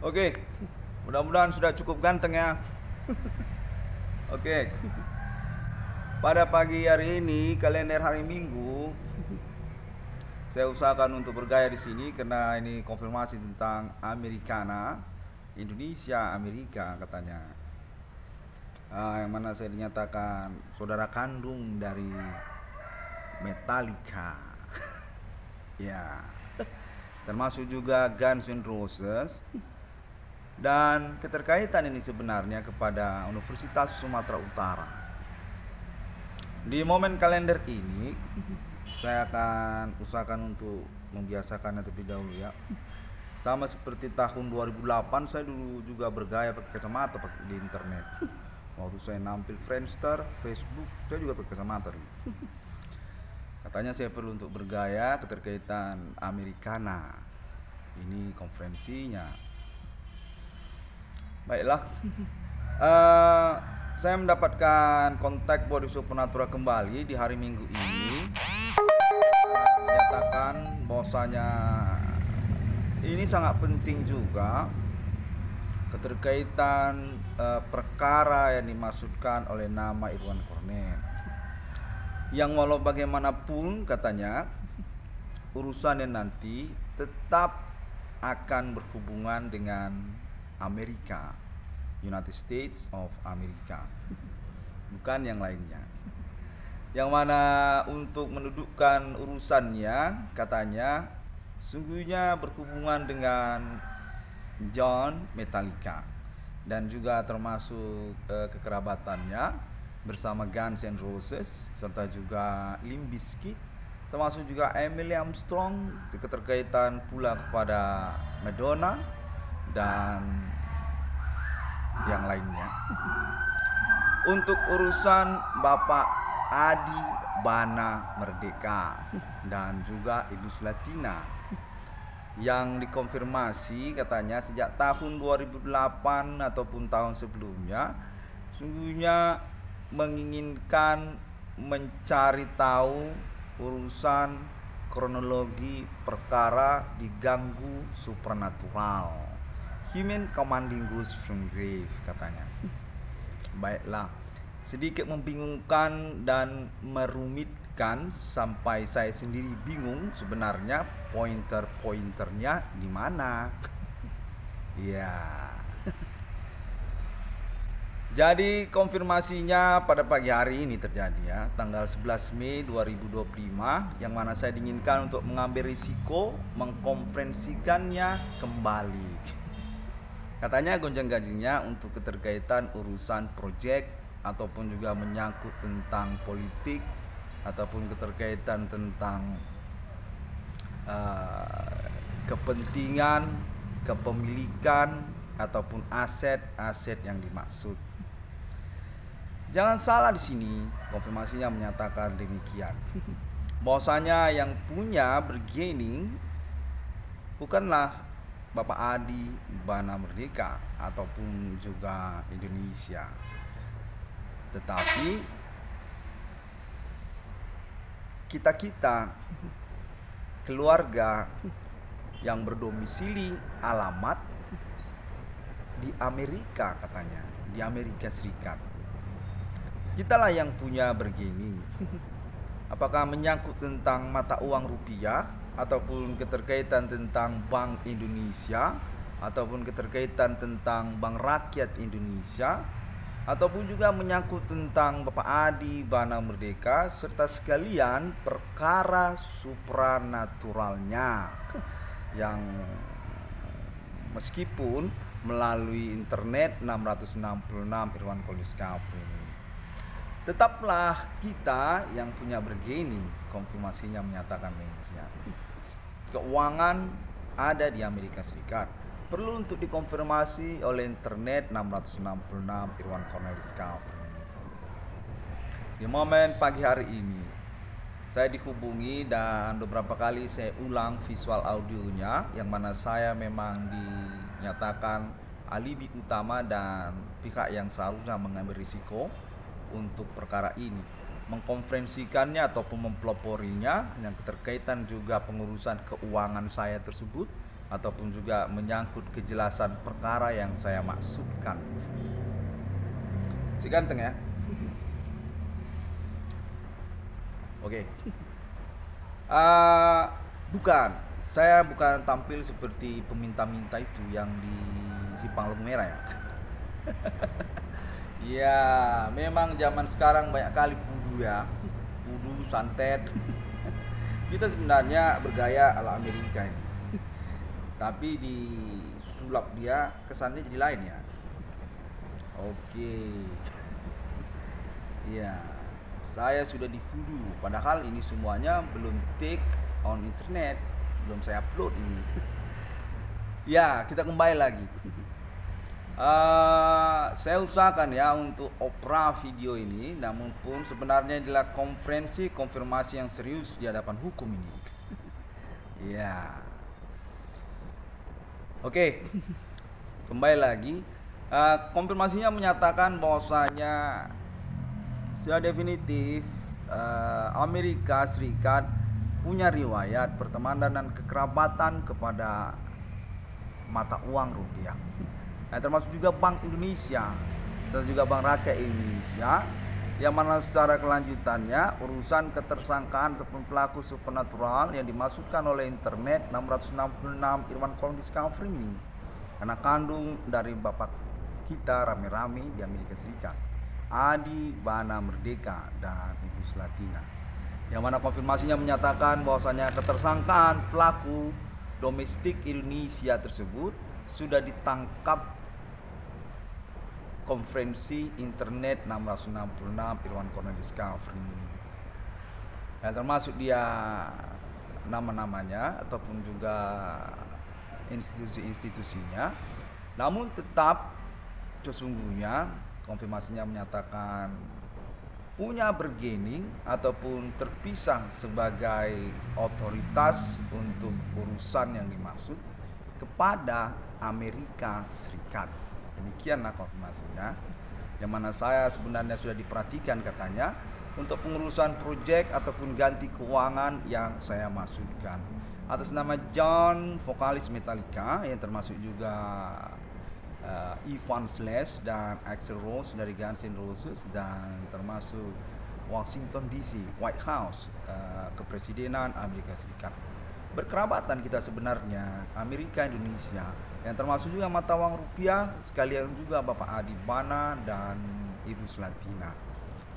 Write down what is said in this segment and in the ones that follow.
Oke, mudah-mudahan sudah cukup ganteng ya. Oke, pada pagi hari ini, kalender hari Minggu, saya usahakan untuk bergaya di sini karena ini konfirmasi tentang Americana, Indonesia, Amerika katanya. Yang mana saya dinyatakan saudara kandung dari Metallica. Ya, termasuk juga Guns N' Roses. Dan keterkaitan ini sebenarnya kepada Universitas Sumatera Utara. Di momen kalender ini, saya akan usahakan untuk membiasakannya terlebih dahulu ya. Sama seperti tahun 2008, saya dulu juga bergaya pakai kacamata di internet. Waktu saya nampil Friendster, Facebook, saya juga pakai kacamata dulu. Katanya saya perlu untuk bergaya keterkaitan Americana. Ini konferensinya. Baiklah, saya mendapatkan kontak Body Supernatural kembali di hari Minggu ini. Menyatakan bahwasanya ini sangat penting juga keterkaitan perkara yang dimaksudkan oleh nama Irwan Cornet. Yang walau bagaimanapun katanya urusannya nanti tetap akan berhubungan dengan Amerika, United States of America, bukan yang lainnya. Yang mana untuk mendudukkan urusannya katanya sungguhnya berhubungan dengan John Metallica dan juga termasuk kekerabatannya bersama Guns N' Roses serta juga Limp Bizkit, termasuk juga Emily Armstrong, keterkaitan pula kepada Madonna dan yang lainnya. Untuk urusan Bapak Adi Bana Merdeka dan juga Ibu Sulatina yang dikonfirmasi katanya sejak tahun 2008 ataupun tahun sebelumnya sungguhnya menginginkan mencari tahu urusan kronologi perkara diganggu supernatural, Human Commanding Ghost from Grave katanya. Baiklah, sedikit membingungkan dan merumitkan sampai saya sendiri bingung sebenarnya pointer-pointernya di mana. Ya. Jadi konfirmasinya pada pagi hari ini terjadi ya, tanggal 11 Mei 2025, yang mana saya diinginkan untuk mengambil risiko mengkonferensikannya kembali. Katanya gonjang-ganjingnya untuk keterkaitan urusan proyek ataupun juga menyangkut tentang politik ataupun keterkaitan tentang kepentingan, kepemilikan ataupun aset-aset yang dimaksud. Jangan salah di sini, konfirmasinya menyatakan demikian. Bahwasanya yang punya bargaining bukanlah Bapak Adi Bana Merdeka ataupun juga Indonesia, tetapi kita keluarga yang berdomisili alamat di Amerika katanya, di Amerika Serikat. Kitalah yang punya bargaining. Apakah menyangkut tentang mata uang rupiah ataupun keterkaitan tentang Bank Indonesia ataupun keterkaitan tentang Bank Rakyat Indonesia ataupun juga menyangkut tentang Bapak Adi Bana Merdeka serta sekalian perkara supranaturalnya yang meskipun melalui internet 666 Irwan Koliskafri. Tetaplah kita yang punya bargaining, konfirmasinya menyatakan demikian. Keuangan ada di Amerika Serikat, perlu untuk dikonfirmasi oleh internet 666 Irwan Cornelis Kafri. Di momen pagi hari ini saya dihubungi dan beberapa kali saya ulang visual audionya, yang mana saya memang dinyatakan alibi utama dan pihak yang seharusnya mengambil risiko untuk perkara ini, mengkonferensikannya ataupun mempeloporinya yang keterkaitan juga pengurusan keuangan saya tersebut ataupun juga menyangkut kejelasan perkara yang saya maksudkan. Si ganteng ya. Oke. Bukan, saya bukan tampil seperti peminta-minta itu yang di Simpang Lampu Merah ya. Ya, memang zaman sekarang banyak kali pudu ya, pudu, santet. Kita sebenarnya bergaya ala Amerika ini, tapi disulap dia kesannya jadi lain ya. Oke. Ya, saya sudah di voodoo, padahal ini semuanya belum take on internet, belum saya upload ini. Ya, kita kembali lagi. Saya usahakan ya untuk opera video ini, namun pun sebenarnya adalah konferensi konfirmasi yang serius di hadapan hukum ini. Ya, oke. Kembali lagi. Konfirmasinya menyatakan bahwasanya sudah definitif Amerika Serikat punya riwayat pertemanan dan kekerabatan kepada mata uang rupiah. Nah, termasuk juga Bank Indonesia, serta juga Bank Rakyat Indonesia, yang mana secara kelanjutannya urusan ketersangkaan ataupun pelaku supernatural yang dimasukkan oleh internet 666 Irwan Kolom Discovery ini anak kandung dari bapak kita rame-rame di Amerika Serikat, Adi Bana Merdeka dan Ibu Slatina, yang mana konfirmasinya menyatakan bahwasanya ketersangkaan pelaku domestik Indonesia tersebut sudah ditangkap konferensi internet 666 Irwan Kolom Discovery ini. Ya, termasuk dia nama-namanya ataupun juga institusi-institusinya, namun tetap sesungguhnya konfirmasinya menyatakan punya bergening ataupun terpisah sebagai otoritas untuk urusan yang dimaksud kepada Amerika Serikat. Demikianlah konfirmasinya, yang mana saya sebenarnya sudah diperhatikan katanya untuk pengurusan proyek ataupun ganti keuangan yang saya maksudkan atas nama John, vokalis Metallica, yang termasuk juga Ivan Slash dan Axl Rose dari Guns N' Roses, dan termasuk Washington DC, White House, kepresidenan Amerika Serikat. Berkerabatan kita sebenarnya Amerika Indonesia, yang termasuk juga mata uang rupiah, sekalian juga Bapak Adi Bana dan Ibu Slatina.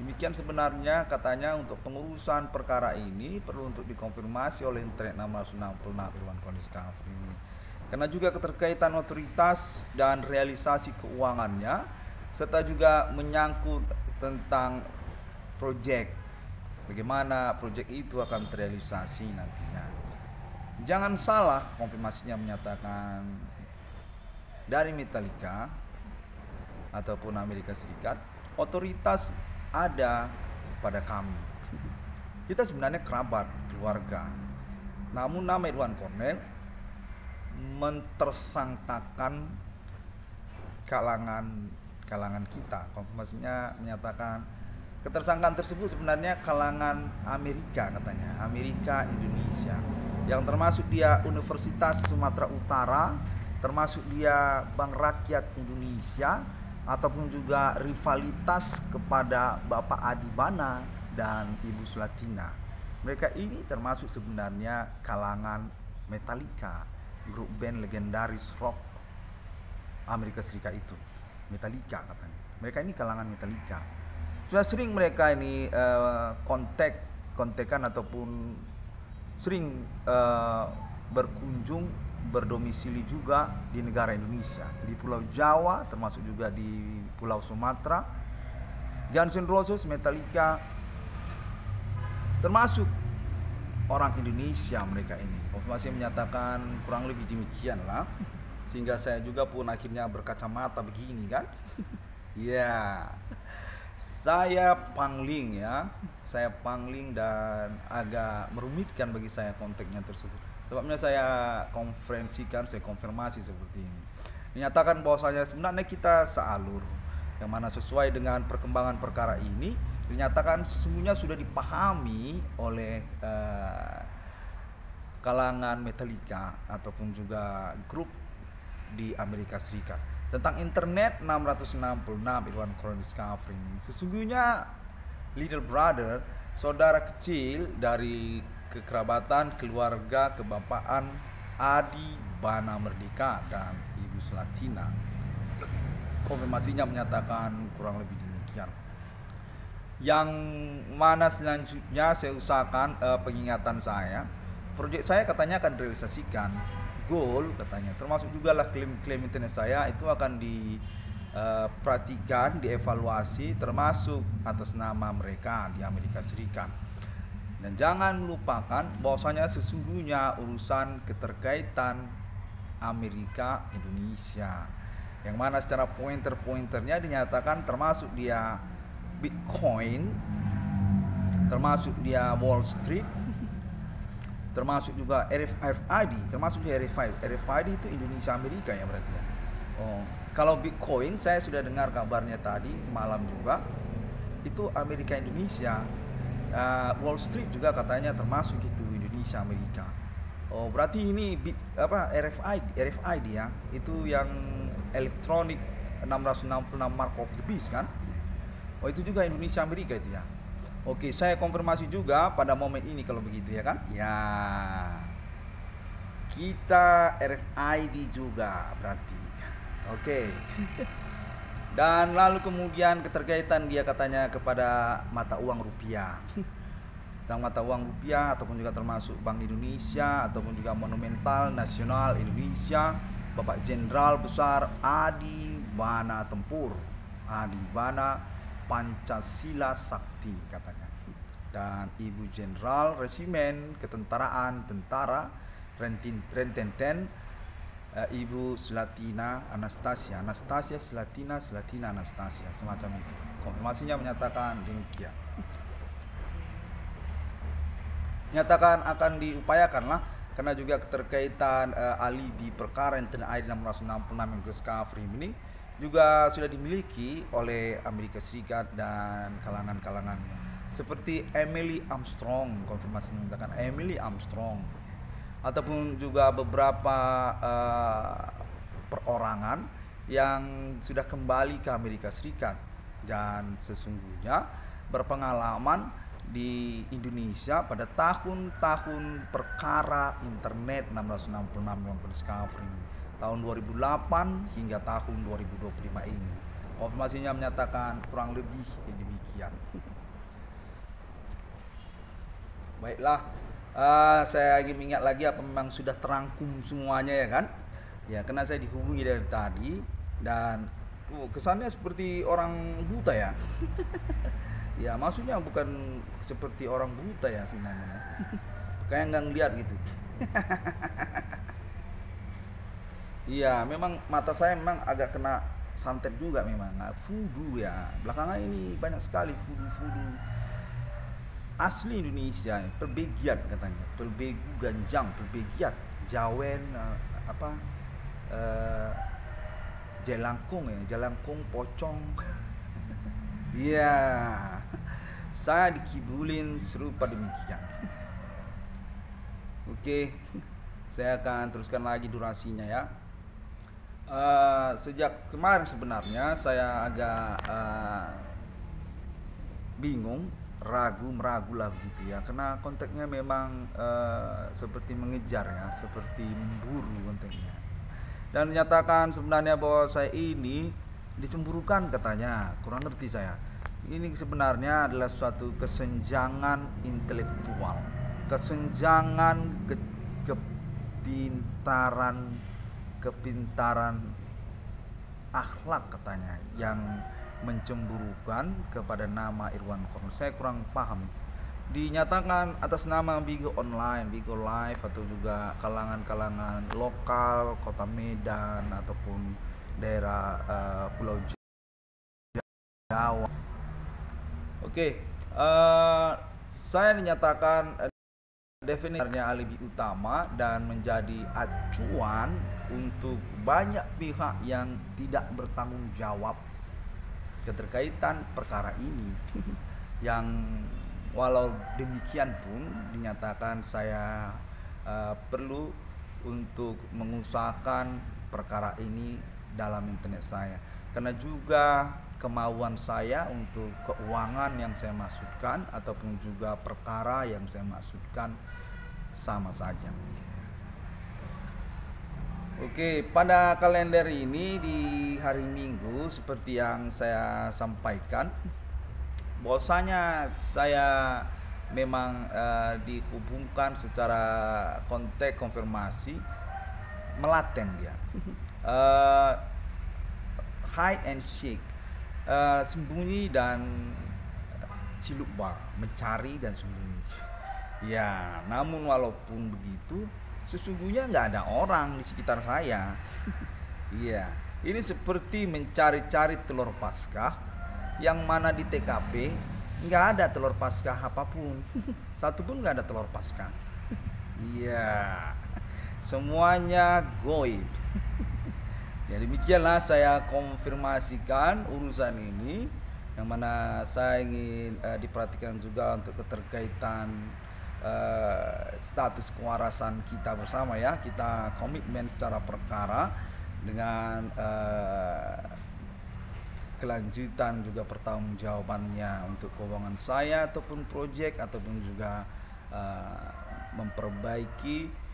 Demikian sebenarnya katanya untuk pengurusan perkara ini perlu untuk dikonfirmasi oleh internet 666 Irwan Kolom Discovery ini, karena juga keterkaitan otoritas dan realisasi keuangannya, serta juga menyangkut tentang proyek, bagaimana proyek itu akan terrealisasi nantinya. Jangan salah, konfirmasinya menyatakan dari Metallica ataupun Amerika Serikat, otoritas ada pada kami. Kita sebenarnya kerabat, keluarga. Namun nama Irwan Kolom mentersangkakan kalangan kita. Konfirmasinya menyatakan ketersangkaan tersebut sebenarnya kalangan Amerika, katanya Amerika Indonesia, yang termasuk dia Universitas Sumatera Utara, termasuk dia Bank Rakyat Indonesia, ataupun juga rivalitas kepada Bapak Adi Bana dan Ibu Slatina. Mereka ini termasuk sebenarnya kalangan Metallica, grup band legendaris rock Amerika Serikat itu, Metallica katanya. Mereka ini kalangan Metallica. Sudah sering mereka ini kontekan ataupun sering berkunjung, berdomisili juga di negara Indonesia, di Pulau Jawa, termasuk juga di Pulau Sumatera. Guns N' Roses, Metallica, termasuk orang Indonesia mereka ini. Konfirmasi menyatakan kurang lebih demikian lah, sehingga saya juga pun akhirnya berkacamata begini kan. Ya, saya pangling ya, saya pangling dan agak merumitkan bagi saya konteksnya tersebut. Sebabnya saya konferensikan, saya konfirmasi seperti ini. Dinyatakan bahwasanya sebenarnya kita sealur, yang mana sesuai dengan perkembangan perkara ini, dinyatakan sesungguhnya sudah dipahami oleh kalangan Metallica ataupun juga grup di Amerika Serikat. Tentang internet 666 Irwan Corner Discovery. Sesungguhnya little brother, saudara kecil dari kekerabatan keluarga kebapaan Adi Bana Merdeka dan Ibu Slatina. Konfirmasinya menyatakan kurang lebih demikian. Yang mana selanjutnya saya usahakan pengingatan saya, proyek saya katanya akan direalisasikan, goal katanya, termasuk juga lah klaim-klaim internet saya itu akan diperhatikan, dievaluasi, termasuk atas nama mereka di Amerika Serikat. Dan jangan melupakan bahwasanya sesungguhnya urusan keterkaitan Amerika Indonesia, yang mana secara pointer-pointernya dinyatakan termasuk dia Bitcoin, termasuk dia Wall Street, termasuk juga RFID, termasuk dia RFID itu Indonesia Amerika ya berarti ya. Oh, kalau Bitcoin saya sudah dengar kabarnya tadi semalam juga itu Amerika Indonesia. Wall Street juga katanya termasuk itu Indonesia Amerika. Oh, berarti ini RFID ya, itu yang elektronik 666 mark of the beast kan? Oh, itu juga Indonesia Amerika itu ya. Oke, saya konfirmasi juga pada momen ini kalau begitu ya kan? Ya. Kita RFID juga berarti. Oke. Dan lalu kemudian keterkaitan dia katanya kepada mata uang rupiah. Tentang mata uang rupiah ataupun juga termasuk Bank Indonesia ataupun juga Monumental Nasional Indonesia, Bapak Jenderal Besar Adi Bana Tempur, Adi Bana Pancasila Sakti katanya. Dan Ibu Jenderal Resimen Ketentaraan Tentara Rententen, Ibu Slatina Anastasia Slatina Anastasia, semacam itu. Konfirmasinya menyatakan demikian. Nyatakan akan diupayakan lah, karena juga keterkaitan alibi perkara internet ID 666 yang discovery ini juga sudah dimiliki oleh Amerika Serikat dan kalangan-kalangannya. Seperti Emily Armstrong, konfirmasi menyatakan Emily Armstrong, ataupun juga beberapa perorangan yang sudah kembali ke Amerika Serikat dan sesungguhnya berpengalaman di Indonesia pada tahun-tahun perkara internet 666 discovery tahun 2008 hingga tahun 2025 ini. Konfirmasinya menyatakan kurang lebih demikian. Baiklah, saya lagi mengingat lagi apa memang sudah terangkum semuanya ya kan? Ya, karena saya dihubungi dari tadi dan kesannya seperti orang buta ya. Ya, maksudnya bukan seperti orang buta ya sebenarnya. Kayak nggak ngeliat gitu. Iya, memang mata saya memang agak kena santet juga memang. Nah, voodoo ya. Belakangan ini banyak sekali voodoo asli Indonesia, pelbegiat katanya, pelbegu ganjang, pelbegiat, jawen, jelangkung pocong. Iya, saya dikibulin serupa demikian. Oke, saya akan teruskan lagi durasinya ya. Sejak kemarin sebenarnya saya agak bingung, meragu lah begitu ya, karena konteksnya memang seperti mengejar ya, seperti memburu konteksnya, dan menyatakan sebenarnya bahwa saya ini dicemburukan katanya, kurang ngerti saya. Ini sebenarnya adalah suatu kesenjangan intelektual, kesenjangan kepintaran akhlak katanya yang mencemburukan kepada nama Irwan Corner. Saya kurang paham. Dinyatakan atas nama Bigo Online, Bigo Live, atau juga kalangan-kalangan lokal Kota Medan ataupun daerah Pulau Jawa. Oke, saya dinyatakan definisinya alibi utama dan menjadi acuan untuk banyak pihak yang tidak bertanggung jawab keterkaitan perkara ini. Yang walau demikian pun dinyatakan saya perlu untuk mengusahakan perkara ini dalam internet saya, karena juga kemauan saya untuk keuangan yang saya maksudkan ataupun juga perkara yang saya maksudkan sama saja. Oke, pada kalender ini di hari Minggu seperti yang saya sampaikan, bahwasanya saya memang dihubungkan secara kontak konfirmasi melaten dia. Hide and seek, sembunyi dan cilukba, mencari dan sembunyi. Ya, namun walaupun begitu, sesungguhnya nggak ada orang di sekitar saya. Iya, ini seperti mencari-cari telur Paskah, yang mana di TKP nggak ada telur Paskah apapun, satu pun nggak ada telur Paskah. Iya, semuanya goib. Ya demikianlah saya konfirmasikan urusan ini, yang mana saya ingin diperhatikan juga untuk keterkaitan status kewarasan kita bersama ya. Kita komitmen secara perkara dengan kelanjutan juga pertanggungjawabannya untuk keuangan saya ataupun proyek, ataupun juga memperbaiki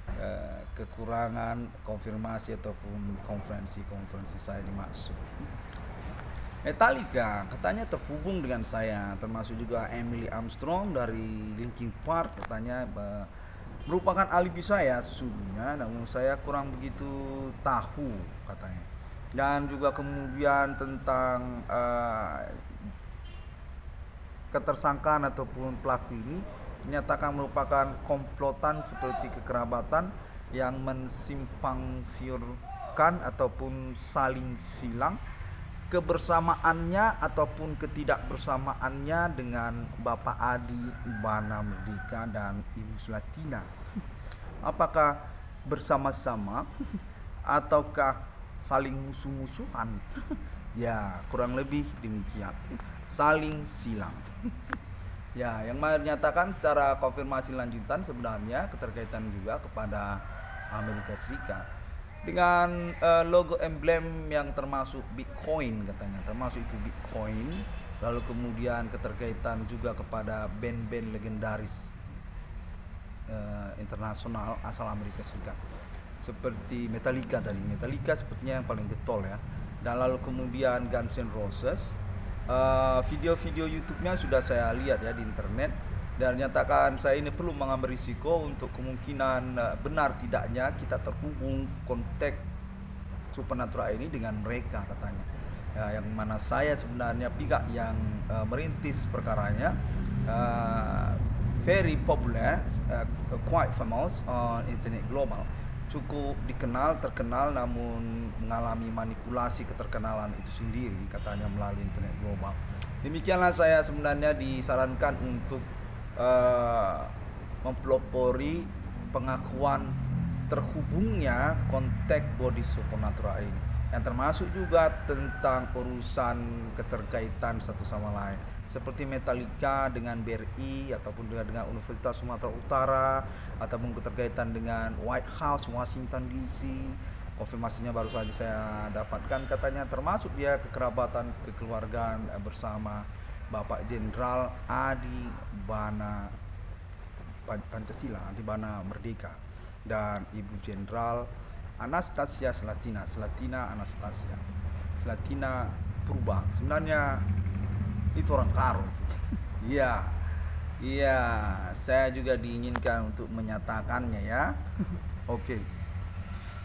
kekurangan konfirmasi ataupun konferensi saya dimaksud. Metallica katanya terhubung dengan saya, termasuk juga Emily Armstrong dari Linkin Park, katanya merupakan alibi saya sesungguhnya, namun saya kurang begitu tahu katanya. Dan juga kemudian tentang ketersangkaan ataupun pelaku ini dinyatakan merupakan komplotan seperti kekerabatan yang mensimpang siurkan ataupun saling silang kebersamaannya ataupun ketidakbersamaannya dengan Bapak Adi Bana Merdeka dan Ibu Slatina. Apakah bersama-sama ataukah saling musuh-musuhan? Ya, kurang lebih demikian, saling silang. Ya, yang menyatakan secara konfirmasi lanjutan sebenarnya keterkaitan juga kepada Amerika Serikat dengan logo emblem yang termasuk Bitcoin katanya, termasuk itu Bitcoin. Lalu kemudian keterkaitan juga kepada band-band legendaris internasional asal Amerika Serikat seperti Metallica tadi. Metallica sepertinya yang paling getol ya. Dan lalu kemudian Guns N' Roses. Video-video YouTube-nya sudah saya lihat ya di internet, dan nyatakan saya ini perlu mengambil risiko untuk kemungkinan benar tidaknya kita terhubung kontak supernatural ini dengan mereka katanya. Ya, yang mana saya sebenarnya pihak yang merintis perkaranya, very popular, quite famous on internet global, cukup terkenal, namun mengalami manipulasi keterkenalan itu sendiri katanya melalui internet global. Demikianlah saya sebenarnya disarankan untuk mempelopori pengakuan terhubungnya kontak body supernatural ini, yang termasuk juga tentang urusan keterkaitan satu sama lain seperti Metallica dengan BRI ataupun dengan Universitas Sumatera Utara, ataupun keterkaitan dengan White House Washington DC. Konfirmasinya baru saja saya dapatkan, katanya termasuk dia kekerabatan kekeluargaan bersama Bapak Jenderal Adi Bana Pancasila, Adi Bana Merdeka, dan Ibu Jenderal Anastasia Slatina Anastasia Slatina Purba. Sebenarnya itu orang Karo. Iya, saya juga diinginkan untuk menyatakannya ya. Oke,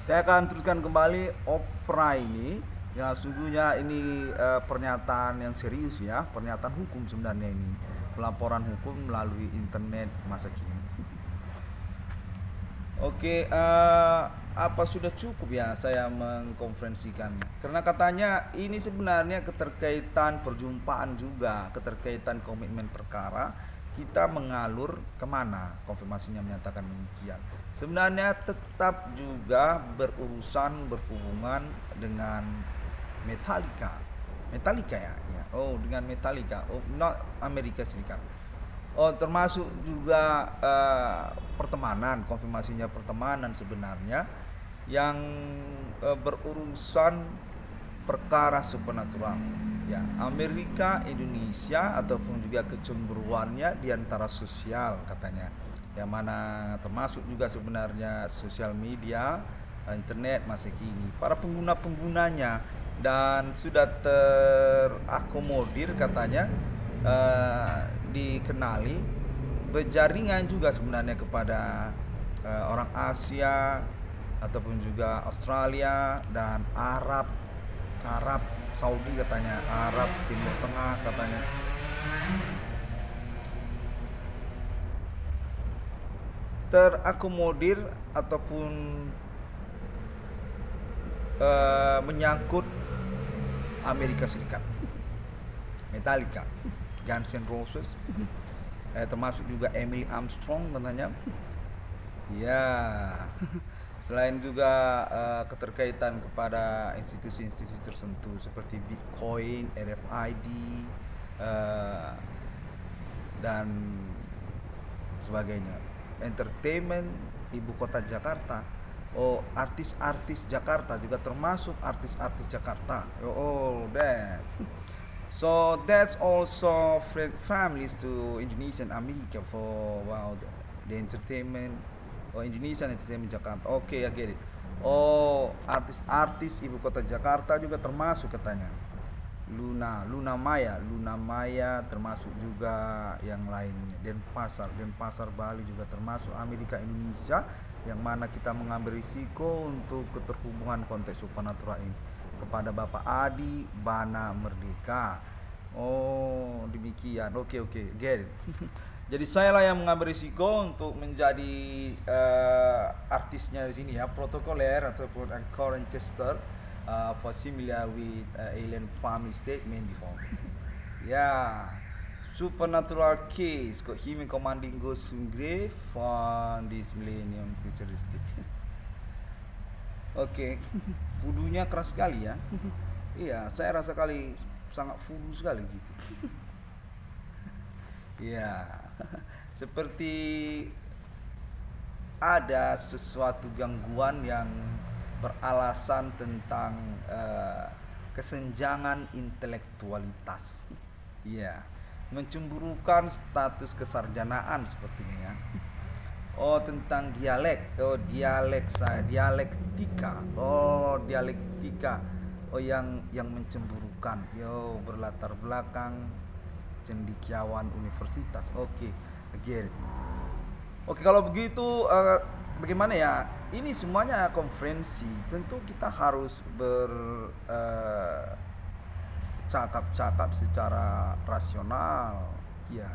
saya akan teruskan kembali opera ini. Ya, sungguhnya ini pernyataan yang serius ya, pernyataan hukum sebenarnya ini, pelaporan hukum melalui internet masa kini. Oke, apa sudah cukup ya saya mengkonferensikan? Karena katanya ini sebenarnya keterkaitan perjumpaan juga, keterkaitan komitmen perkara, kita mengalur kemana? Konfirmasinya menyatakan demikian. Sebenarnya tetap juga berhubungan dengan Metallica ya. Oh, dengan Metallica. Oh, not Amerika Serikat. Oh, termasuk juga pertemanan, konfirmasinya pertemanan sebenarnya yang berurusan perkara supernatural. Ya, Amerika, Indonesia ataupun juga kecemburuannya di antara sosial katanya. Yang mana termasuk juga sebenarnya sosial media, internet masa kini. Para pengguna-penggunanya dan sudah terakomodir katanya dikenali berjaringan juga sebenarnya kepada orang Asia ataupun juga Australia dan Arab Saudi katanya, Arab Timur Tengah katanya. Terakomodir ataupun menyangkut Amerika Serikat, Metallica, Guns N' Roses, termasuk juga Emily Armstrong katanya. Ya, selain juga keterkaitan kepada institusi-institusi tertentu seperti Bitcoin, RFID, dan sebagainya. Entertainment ibu kota Jakarta. Oh, artis-artis Jakarta juga termasuk artis-artis Jakarta. Oh, that. So that's also families to Indonesia and America for the entertainment. Oh, Indonesian entertainment Jakarta. Oke, I get it. Oh, artis-artis ibu kota Jakarta juga termasuk katanya. Luna Maya termasuk juga yang lainnya. Denpasar Bali juga termasuk Amerika Indonesia, yang mana kita mengambil risiko untuk keterhubungan konteks supernatural ini kepada Bapak Adi Bana Merdeka. Oh, demikian. Oke, get it. Jadi saya lah yang mengambil risiko untuk menjadi artisnya di sini ya, protokoler ataupun current tester. For similar with alien family statement before. Yeah, supernatural case got human commanding ghost in grave from this millennium futuristic. Oke, fudunya keras sekali ya. Iya, saya rasa kali sangat fudu sekali gitu. Iya, seperti ada sesuatu gangguan yang beralasan tentang kesenjangan intelektualitas. Iya, mencemburukan status kesarjanaan sepertinya ya. Oh, tentang dialektika. Oh, yang mencemburukan. Yo, berlatar belakang cendekiawan universitas. Oke, again. Oke, kalau begitu bagaimana ya? Ini semuanya konferensi. Tentu kita harus bercakap-cakap secara rasional. Ya,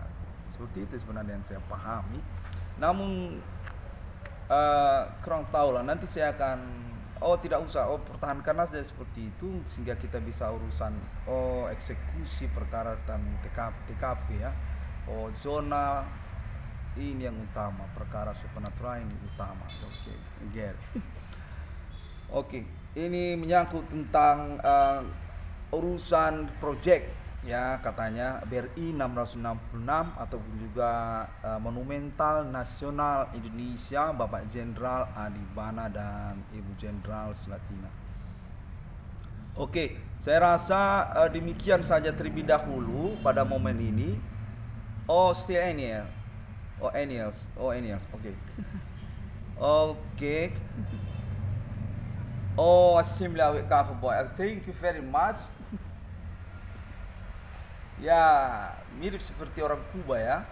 seperti itu sebenarnya yang saya pahami. Namun kurang tahu lah. Nanti saya akan tidak usah. Pertahankan saja seperti itu sehingga kita bisa urusan eksekusi perkara dan TKP ya. Zona ini yang utama, perkara supernatural ini utama. Oke, get. Oke, ini menyangkut tentang urusan project ya, katanya BRI 666 ataupun juga Monumental Nasional Indonesia Bapak Jenderal Adi Bana dan Ibu Jenderal Sulatina. Oke, saya rasa demikian saja terlebih dahulu pada momen ini. Still any ya. Annuals. Okay. Okay. Similar with Coffee Boy. Thank you very much. Ya, mirip seperti orang Kuba ya.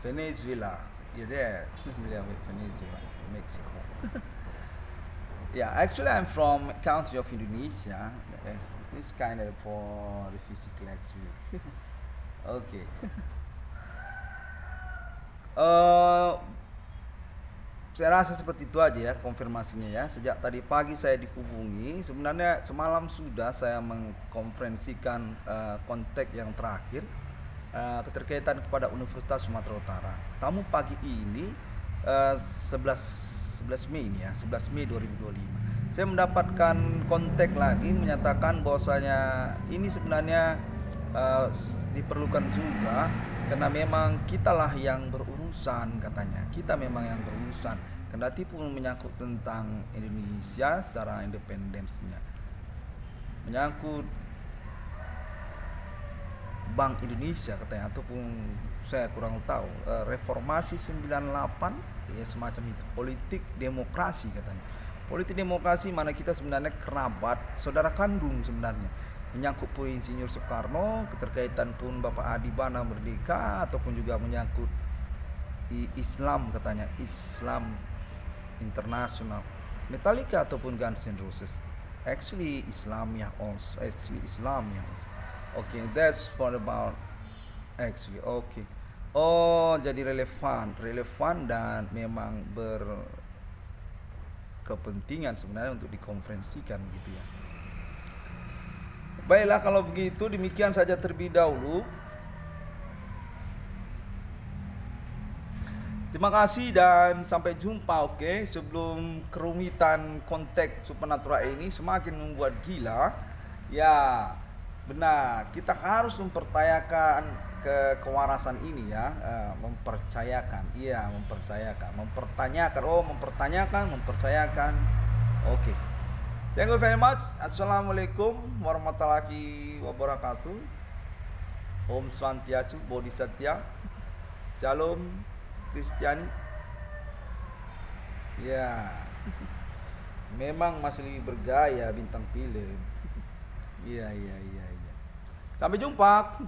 Venezuela. Yeah, there. Similar with Venezuela, Mexico. Yeah, actually I'm from country of Indonesia. It's kind of for the physical actually. Okay. Saya rasa seperti itu aja ya konfirmasinya ya. Sejak tadi pagi saya dihubungi. Sebenarnya semalam sudah saya mengkonferensikan kontak yang terakhir keterkaitan kepada Universitas Sumatera Utara. Namun pagi ini 11 Mei ini ya, 11 Mei 2025. Saya mendapatkan kontak lagi menyatakan bahwasanya ini sebenarnya diperlukan juga Karena memang kitalah yang berurusan katanya. Kita memang yang berurusan. Kendati pun menyangkut tentang Indonesia secara independensinya. Menyangkut Bank Indonesia katanya, ataupun saya kurang tahu, reformasi 98 ya semacam itu, politik demokrasi katanya. Politik demokrasi mana kita sebenarnya kerabat, saudara kandung sebenarnya. Menyangkut pun Insinyur Soekarno, keterkaitan pun Bapak Adi Bana Merdeka, ataupun juga menyangkut Islam katanya, Islam internasional, Metallica ataupun Guns N' Roses. Actually Islamiyah also, Islamiyah. Okay, that's for about actually. Okay. Oh, jadi relevan dan memang berkepentingan sebenarnya untuk dikonferensikan gitu ya. Baiklah, kalau begitu demikian saja terlebih dahulu. Terima kasih dan sampai jumpa. Oke, sebelum kerumitan konteks supernatural ini semakin membuat gila, ya benar, kita harus mempercayakan kewarasan ini ya, mempercayakan, iya mempertanyakan. Oke. Thank you very much. Assalamualaikum warahmatullahi wabarakatuh. Om Swastiastu, Bodhisattva, Shalom, Kristiani. Ya, memang masih lebih bergaya bintang film. Iya. Sampai jumpa.